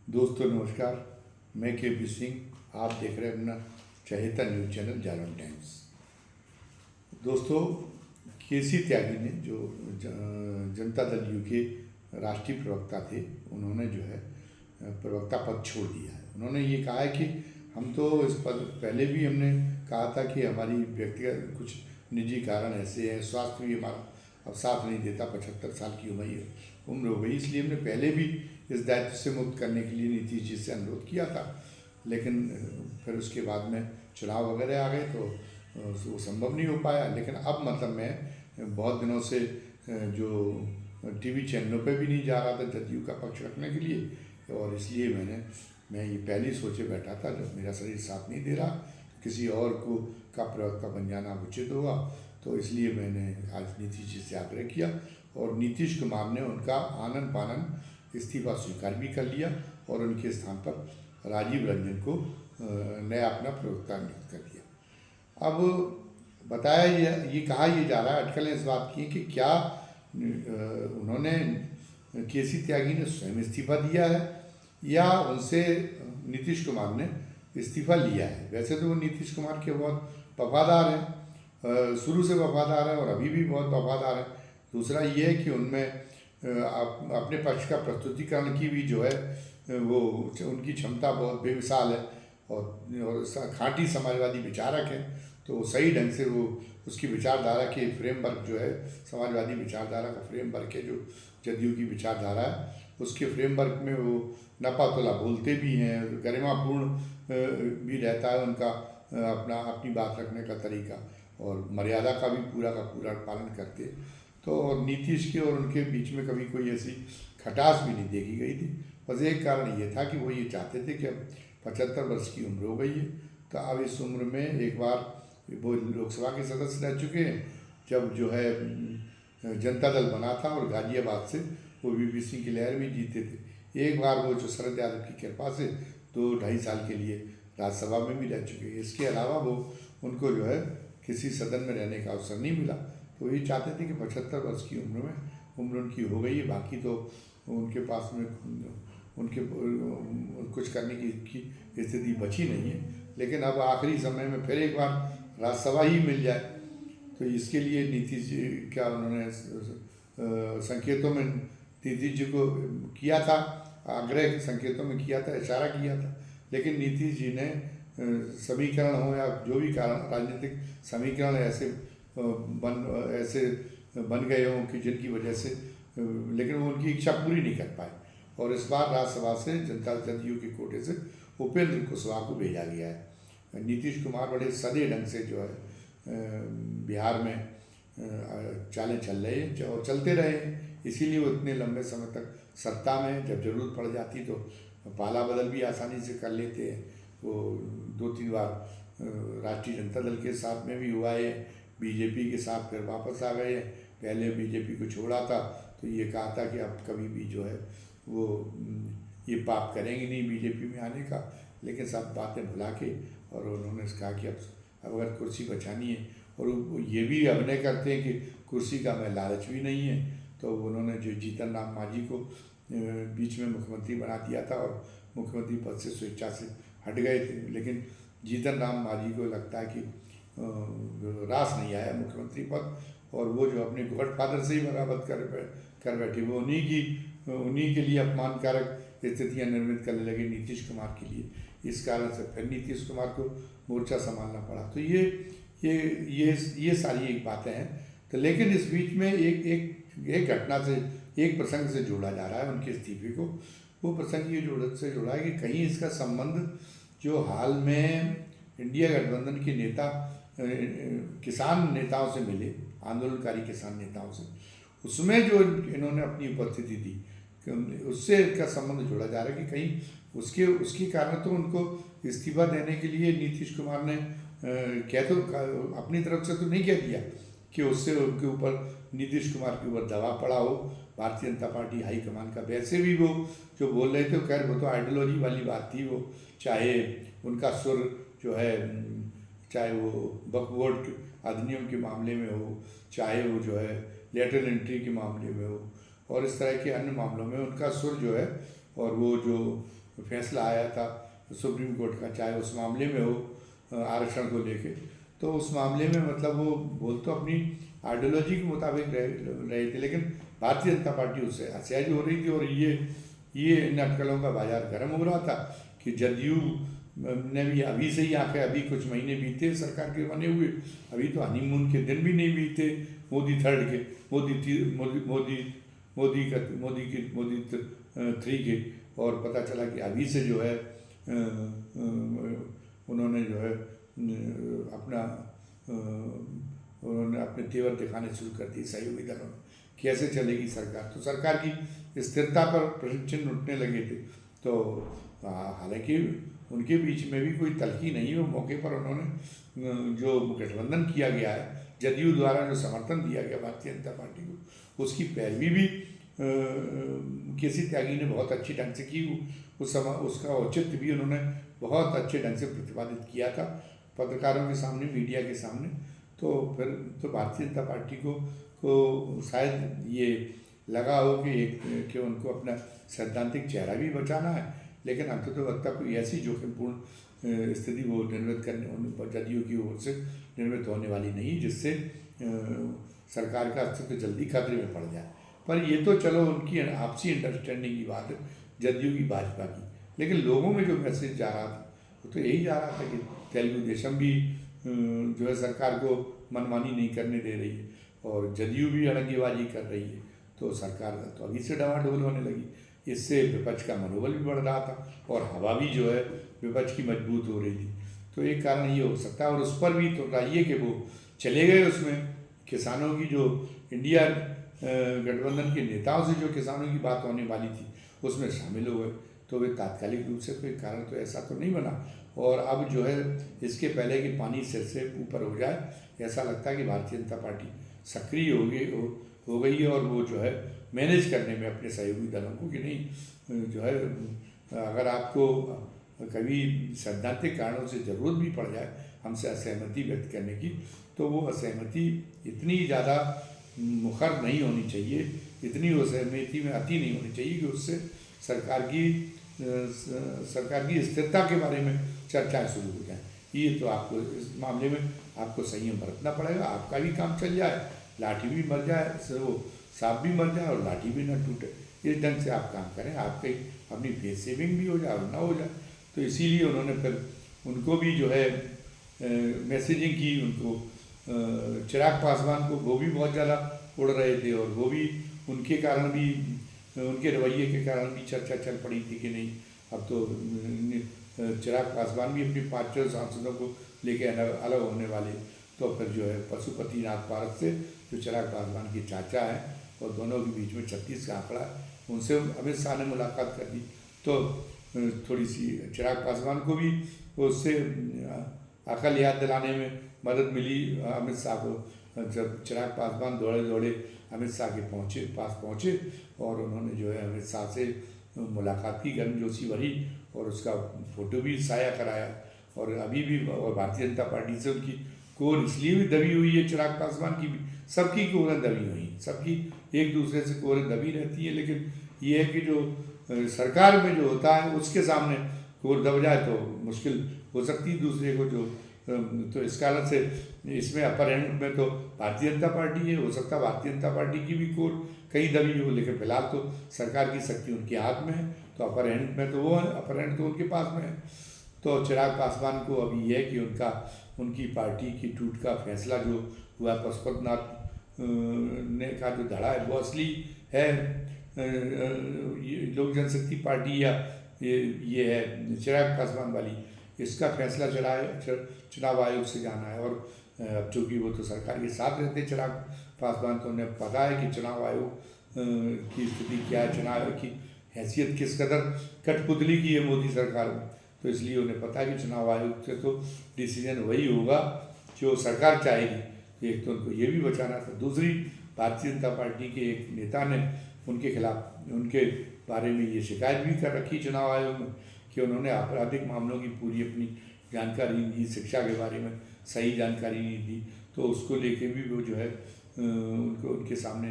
दोस्तों नमस्कार। मैं के सिंह, आप देख रहे हैं अपना चहेता न्यूज़ चैनल जागरण टाइम्स। दोस्तों, केसी त्यागी ने जो जनता दल यू के राष्ट्रीय प्रवक्ता थे, उन्होंने जो है प्रवक्ता पद छोड़ दिया है। उन्होंने ये कहा है कि हम तो इस पद पहले भी हमने कहा था कि हमारी व्यक्तिगत कुछ निजी कारण ऐसे हैं, स्वास्थ्य भी हमारा अब साथ नहीं देता, 75 साल की उम्र हो गई, इसलिए हमने पहले भी इस दायित्व से मुक्त करने के लिए नीतीश जी से अनुरोध किया था। लेकिन फिर उसके बाद में चुनाव वगैरह आ गए तो वो संभव नहीं हो पाया। लेकिन अब मतलब मैं बहुत दिनों से जो टीवी चैनलों पे भी नहीं जा रहा था जदयू का पक्ष रखने के लिए, और इसलिए मैं ये पहले ही सोचे बैठा था, जब मेरा शरीर साथ नहीं दे रहा तो किसी और को का प्रवक्ता बन जाना उचित होगा। तो इसलिए मैंने आज नीतीश जी से आग्रह किया और नीतीश कुमार ने उनका आनन फानन इस्तीफा स्वीकार भी कर लिया और उनके स्थान पर राजीव रंजन को नया अपना प्रवक्ता नियुक्त कर दिया। अब बताया ये कहा जा रहा है, अटकलें इस बात की कि क्या उन्होंने केसी त्यागी ने स्वयं इस्तीफा दिया है या उनसे नीतीश कुमार ने इस्तीफा लिया है। वैसे तो वो नीतीश कुमार के बहुत वफादार हैं, शुरू से वफादार हैं और अभी भी बहुत वफादार हैं। दूसरा ये है कि उनमें अपने पक्ष का प्रस्तुतिकरण की भी जो है वो उनकी क्षमता बहुत बेमिसाल है और खाँटी समाजवादी विचारक हैं। तो सही ढंग से वो उसकी विचारधारा के फ्रेमवर्क जो है, समाजवादी विचारधारा का फ्रेमवर्क है जो जदयू की विचारधारा है, उसके फ्रेमवर्क में वो नपातुला बोलते भी हैं, गरिमापूर्ण भी रहता है उनका अपनी बात रखने का तरीका, और मर्यादा का भी पूरा पालन करते। तो नीतीश के और उनके बीच में कभी कोई ऐसी खटास भी नहीं देखी गई थी। बस एक कारण ये था कि वो ये चाहते थे कि अब 75 वर्ष की उम्र हो गई है, तो अब इस उम्र में एक बार वो लोकसभा के सदस्य रह चुके हैं, जब जो है जनता दल बना था और गाजियाबाद से वो वीपी सिंह की लहर भी जीते थे। एक बार वो जो शरद यादव की कृपा से 2-2.5 साल के लिए राज्यसभा में भी रह चुके हैं। इसके अलावा वो उनको जो है किसी सदन में रहने का अवसर नहीं मिला। तो ये चाहते थे कि 75 वर्ष की उम्र उनकी हो गई है, बाकी तो उनके पास में उनके कुछ करने की स्थिति बची नहीं है। लेकिन अब आखिरी समय में फिर एक बार राज्यसभा ही मिल जाए, तो इसके लिए नीतीश जी क्या उन्होंने संकेतों में नीतीश जी को किया था, आग्रह के संकेतों में किया था, इशारा किया था। लेकिन नीतीश जी ने समीकरण हो या जो भी कारण, राजनीतिक समीकरण ऐसे बन गए हों कि जिनकी वजह से लेकिन वो उनकी इच्छा पूरी नहीं कर पाए, और इस बार राज्यसभा से जनता जदयू के कोटे से उपेंद्र कुशवाहा को भेजा गया है। नीतीश कुमार बड़े सदे ढंग से जो है बिहार में चालें चल रहे हैं और चलते रहे, इसीलिए वो इतने लंबे समय तक सत्ता में, जब जरूरत पड़ जाती तो पाला बदल भी आसानी से कर लेते हैं। वो 2-3 बार राष्ट्रीय जनता दल के साथ में भी हुआ है, बीजेपी के साथ फिर वापस आ गए हैं। पहले बीजेपी को छोड़ा था तो ये कहा था कि अब कभी भी जो है वो ये पाप करेंगे नहीं बीजेपी में आने का, लेकिन सब बातें भुला के और उन्होंने कहा कि अब अगर कुर्सी बचानी है, और ये भी अभिनय करते हैं कि कुर्सी का मैं लालच भी नहीं है। तो उन्होंने जो जीतन राम मांझी को बीच में मुख्यमंत्री बना दिया था और मुख्यमंत्री पद से स्वेच्छा से हट गए थे, लेकिन जीतन राम मांझी को लगता है कि रास नहीं आया मुख्यमंत्री पद, और वो जो अपने गॉडफादर से ही बगावत कर बैठे, वो उन्हीं के लिए अपमानकारक स्थितियाँ निर्मित करने लगे नीतीश कुमार के लिए। इस कारण से फिर नीतीश कुमार को मोर्चा संभालना पड़ा। तो ये सारी एक बातें हैं। तो लेकिन इस बीच में एक घटना से, एक प्रसंग से जोड़ा जा रहा है उनके इस्तीफे को। वो प्रसंग ये जोड़ा है कि कहीं इसका संबंध जो हाल में इंडिया गठबंधन के नेता किसान नेताओं से मिले, आंदोलनकारी किसान नेताओं से, उसमें जो इन्होंने अपनी उपस्थिति दी, उससे इसका संबंध जोड़ा जा रहा है कि कहीं उसके कारण तो उनको इस्तीफा देने के लिए नीतीश कुमार ने अपनी तरफ से तो नहीं कह दिया कि उससे उनके ऊपर, नीतीश कुमार के ऊपर दबाव पड़ा हो भारतीय जनता पार्टी हाईकमान का। वैसे भी वो जो बोल रहे थे, खैर वो तो आइडियोलॉजी वाली बात थी। वो चाहे उनका सुर जो है, चाहे वो वक्फ बोर्ड अधिनियम के मामले में हो, चाहे वो जो है लेटरल एंट्री के मामले में हो, और इस तरह के अन्य मामलों में उनका सुर जो है, और वो जो फैसला आया था सुप्रीम कोर्ट का, चाहे उस मामले में हो आरक्षण को लेके, तो उस मामले में मतलब वो बोल तो अपनी आइडियोलॉजी के मुताबिक रहे थे, लेकिन भारतीय जनता पार्टी उससे असहज हो रही थी। और ये इन अटकलों का बाजार गर्म हो रहा था कि जदयू ने भी अभी से ही आके, अभी कुछ महीने बीते सरकार के बने हुए, अभी तो हनीमून के दिन भी नहीं बीते मोदी थर्ड के, मोदी थ्री के, और पता चला कि अभी से जो है उन्होंने जो है उन्होंने अपने तेवर दिखाने शुरू कर दिए सहयोगी दलों में। कैसे चलेगी सरकार? तो सरकार की स्थिरता पर प्रश्न चिन्ह उठने लगे थे। तो हालांकि उनके बीच में भी कोई तल्खी नहीं हो, मौके पर उन्होंने जो गठबंधन किया गया है, जदयू द्वारा जो समर्थन दिया गया भारतीय जनता पार्टी को, उसकी पैरवी भी केसी त्यागी ने बहुत अच्छी ढंग से की। उस समय उसका औचित्य भी उन्होंने बहुत अच्छे ढंग से प्रतिपादित किया था पत्रकारों के सामने, मीडिया के सामने। तो फिर तो भारतीय जनता पार्टी को शायद ये लगा हो कि उनको अपना सैद्धांतिक चेहरा भी बचाना है, लेकिन अंततः कोई ऐसी जोखिमपूर्ण स्थिति वो निर्मित करने जदयू की ओर से निर्मित होने वाली नहीं जिससे सरकार का अस्तित्व जल्दी खतरे में पड़ जाए। पर ये तो चलो उनकी आपसी अंडरस्टैंडिंग की बात है, जदयू की भाजपा की, लेकिन लोगों में जो मैसेज जा रहा था वो तो यही जा रहा था कि तेलुगु देशम भी जो है सरकार को मनमानी नहीं करने दे रही है और जदयू भी अड़ंगेबाजी कर रही है, तो सरकार तो अभी से डावाडोल होने लगी। इससे विपक्ष का मनोबल भी बढ़ रहा था और हवा भी जो है विपक्ष की मजबूत हो रही थी। तो एक कारण ये हो सकता है। और उस पर भी तो चाहिए कि वो चले गए, उसमें किसानों की जो इंडिया गठबंधन के नेताओं से जो किसानों की बात होने वाली थी उसमें शामिल हो गए, तो वे तात्कालिक रूप से कोई कारण तो ऐसा तो नहीं बना। और अब जो है इसके पहले कि पानी सिर से ऊपर हो जाए, ऐसा लगता है कि भारतीय जनता पार्टी सक्रिय हो गई है और वो जो है मैनेज करने में अपने सहयोगी दलों को कि नहीं जो है अगर आपको कभी सैद्धांतिक कारणों से ज़रूरत भी पड़ जाए हमसे असहमति व्यक्त करने की, तो वो असहमति इतनी ज़्यादा मुखर नहीं होनी चाहिए, इतनी असहमति में अति नहीं होनी चाहिए कि उससे सरकार की स्थिरता के बारे में चर्चाएं शुरू हो जाए। ये तो आपको इस मामले में आपको संयम बरतना पड़ेगा, आपका भी काम चल जाए, लाठी भी मर जाए, वो सांप भी मर जाए और लाठी भी ना टूटे, इस ढंग से आप काम करें, आपकी अपनी फेस सेविंग भी हो जाए और ना हो जाए। तो इसीलिए उन्होंने फिर उनको भी जो है मैसेजिंग की, उनको चिराग पासवान को, वो भी बहुत ज़्यादा उड़ रहे थे और वो भी उनके कारण भी, उनके रवैये के कारण भी चर्चा चल पड़ी थी कि नहीं अब तो चिराग पासवान भी अपने 5 सांसदों को लेके अलग होने वाले। तो फिर जो है पशुपतिनाथ पारस से जो चिराग पासवान के चाचा हैं और दोनों के बीच में 36 का आंकड़ा, उनसे अमित शाह ने मुलाकात कर दी। तो थोड़ी सी चिराग पासवान को भी उससे अकल याद दिलाने में मदद मिली अमित शाह को। जब चिराग पासवान दौड़े अमित शाह के पास पहुँचे और उन्होंने जो है अमित शाह से मुलाकात की, गर्मजोशी भरी और उसका फ़ोटो भी साया कराया। और अभी भी और भारतीय जनता पार्टी से उनकी कोर इसलिए भी दबी हुई है, चिराग पासवान की भी, सबकी कोरें दबी हुई, सबकी एक दूसरे से कोरें दबी रहती है, लेकिन ये है कि जो सरकार में जो होता है उसके सामने कोर दब जाए तो मुश्किल हो सकती है दूसरे को जो। तो इस कारण से इसमें अपर एंड में तो भारतीय जनता पार्टी है, हो सकता है भारतीय जनता पार्टी की भी कोर कहीं दबी हो, लेकिन फिलहाल तो सरकार की शक्ति उनके हाथ में है, तो अपर एंड में तो वो है, अपर एंड तो उनके पास में है। तो चिराग पासवान को अभी यह है कि उनकी पार्टी की टूट का फैसला जो हुआ पशुपतिनाथ ने का जो धड़ा है वो असली है लोक जनशक्ति पार्टी या ये है चिराग पासवान वाली, इसका फैसला चुनाव आयोग से जाना है। और अब चूँकि वो तो सरकार के साथ रहते चिराग पासवान, तो उन्हें पता है कि चुनाव आयोग की स्थिति क्या है, चुनाव आयोग की हैसियत किस कदर कठपुतली की है मोदी सरकार में। तो इसलिए उन्हें पता है कि चुनाव आयोग से तो डिसीजन वही होगा जो सरकार चाहेगी। एक तो उनको ये भी बचाना था, दूसरी भारतीय जनता पार्टी के एक नेता ने उनके खिलाफ, उनके बारे में ये शिकायत भी कर रखी चुनाव आयोग में कि उन्होंने आपराधिक मामलों की पूरी अपनी जानकारी नहीं दी, शिक्षा के बारे में सही जानकारी नहीं दी। तो उसको लेके भी वो जो है उनके सामने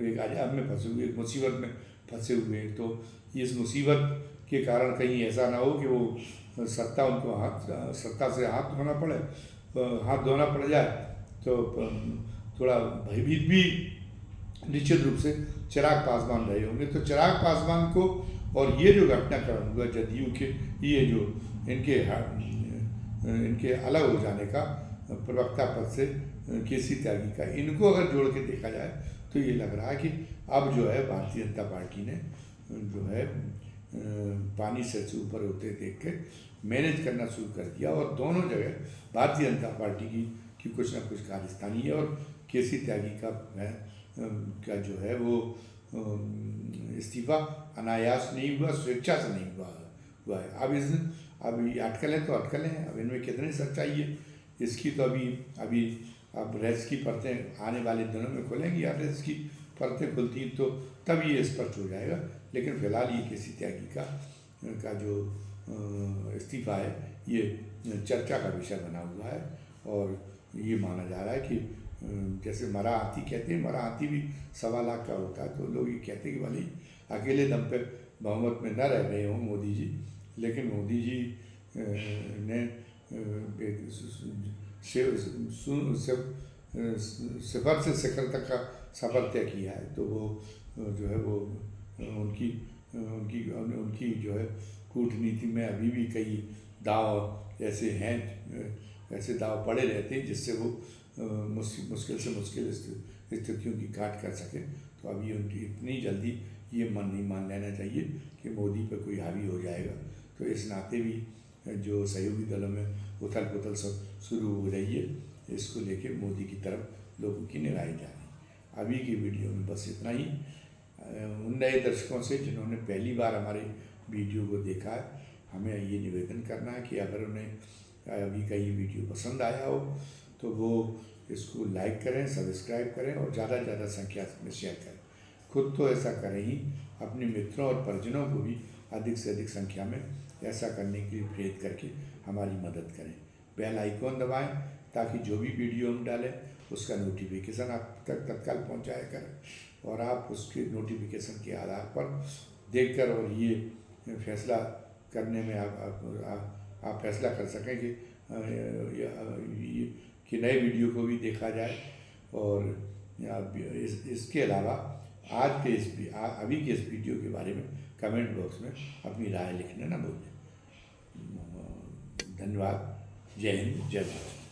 एक आजाब में फंसे हुए, मुसीबत में फंसे हुए हैं। तो इस मुसीबत के कारण कहीं ऐसा ना हो कि वो सत्ता से हाथ धोना पड़े, हाथ धोना पड़ जाए, तो थोड़ा भयभीत भी निश्चित रूप से चिराग पासवान रहे होंगे। तो चिराग पासवान को और ये जो घटनाक्रम हुआ जदयू के, ये जो इनके अलग हो जाने का प्रवक्ता पद से केसी त्यागी का, इनको अगर जोड़ के देखा जाए तो ये लग रहा है कि अब जो है भारतीय जनता पार्टी ने जो है पानी से ऊपर होते देख के मैनेज करना शुरू कर दिया, और दोनों जगह भारतीय जनता पार्टी की कुछ ना कुछ कारस्तानी है, और केसी त्यागी का जो है वो इस्तीफा अनायास नहीं हुआ, स्वेच्छा से नहीं हुआ है। अब ये अटकलें तो अटकलें हैं, अब इनमें कितनी सच्चाई है इसकी तो अभी अब रेस की परतें आने वाले दिनों में खुलेंगी, या रेस की परतें खुलती तो तब ये स्पष्ट हो जाएगा। लेकिन फिलहाल ये केसी त्यागी का जो इस्तीफा है ये चर्चा का विषय बना हुआ है, और ये माना जा रहा है कि जैसे मरा हाथी कहते हैं, मरा हाथी भी 1.25 लाख का होता है, तो लोग ये कहते हैं कि भले ही अकेले दम पे बहुमत में न रह गए हों मोदी जी, लेकिन मोदी जी ने सिफर से शिखर तक का सफर तय किया है, तो वो जो है वो उनकी जो है कूटनीति में अभी भी कई दाव ऐसे हैं, ऐसे दाव पड़े रहते हैं जिससे वो मुश्किल से मुश्किल स्थितियों की काट कर सके। तो अभी उनकी इतनी जल्दी ये नहीं मान लेना चाहिए कि मोदी पर कोई हावी हो जाएगा। तो इस नाते भी जो सहयोगी दलों में उथल पुथल सब शुरू हो रही है, इसको लेके मोदी की तरफ लोगों की निगाहें जा रही। अभी की वीडियो में बस इतना ही। उन नए दर्शकों से जिन्होंने पहली बार हमारे वीडियो को देखा है, हमें ये निवेदन करना है कि अगर उन्हें अभी का ये वीडियो पसंद आया हो तो वो इसको लाइक करें, सब्सक्राइब करें और ज़्यादा से ज़्यादा संख्या में शेयर करें। खुद तो ऐसा करें ही, अपने मित्रों और परिजनों को भी अधिक से अधिक संख्या में ऐसा करने के लिए प्रेरित करके हमारी मदद करें। बेल आइकॉन दबाएं ताकि जो भी वीडियो हम डालें उसका नोटिफिकेशन आप तक तत्काल पहुंचाया करें, और आप उसके नोटिफिकेशन के आधार पर देखकर और ये फैसला करने में आप फैसला कर सकें कि नए वीडियो को भी देखा जाए। और इसके अलावा अभी के इस वीडियो के बारे में कमेंट बॉक्स में अपनी राय लिखना ना भूलें। धन्यवाद। जय हिंद, जय भारत।